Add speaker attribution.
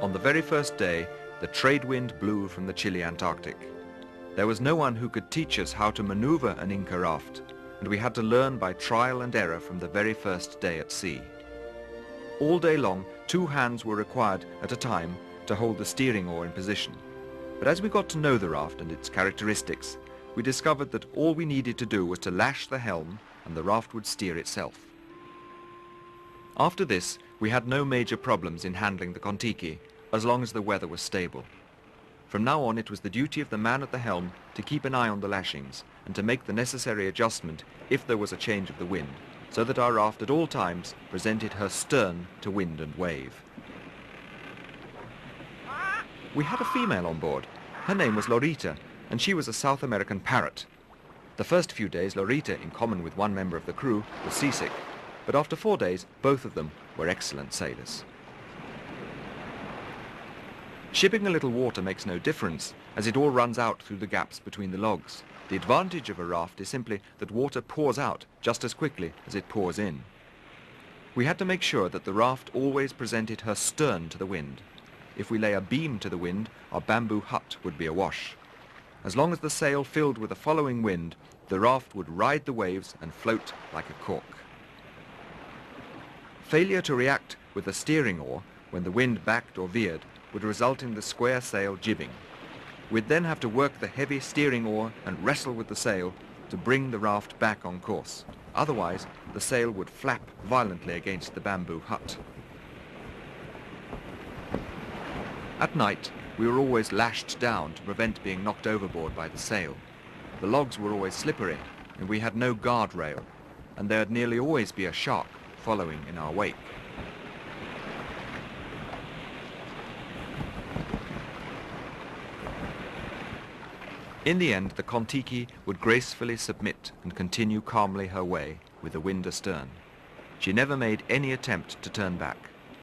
Speaker 1: On the very first day, the trade wind blew from the chilly Antarctic. There was no one who could teach us how to maneuver an Inca raft, and we had to learn by trial and error from the very first day at sea. All day long, 2 hands were required at a time to hold the steering oar in position. But as we got to know the raft and its characteristics, we discovered that all we needed to do was to lash the helm and the raft would steer itself. After this, we had no major problems in handling the Kon Tiki, as long as the weather was stable. From now on, it was the duty of the man at the helm to keep an eye on the lashings and to make the necessary adjustment if there was a change of the wind, so that our raft at all times presented her stern to wind and wave. We had a female on board. Her name was Lorita, and she was a South American parrot. The first few days, Lorita, in common with one member of the crew, was seasick, but after 4 days, both of them were excellent sailors. Shipping a little water makes no difference, as it all runs out through the gaps between the logs. The advantage of a raft is simply that water pours out just as quickly as it pours in. We had to make sure that the raft always presented her stern to the wind. If we lay a beam to the wind, our bamboo hut would be awash. As long as the sail filled with a following wind, the raft would ride the waves and float like a cork. Failure to react with the steering oar when the wind backed or veered would result in the square sail jibbing. We'd then have to work the heavy steering oar and wrestle with the sail to bring the raft back on course. Otherwise, the sail would flap violently against the bamboo hut. At night, we were always lashed down to prevent being knocked overboard by the sail. The logs were always slippery, and we had no guardrail, and there'd nearly always be a shark following in our wake. In the end, the Kon Tiki would gracefully submit and continue calmly her way with the wind astern. She never made any attempt to turn back.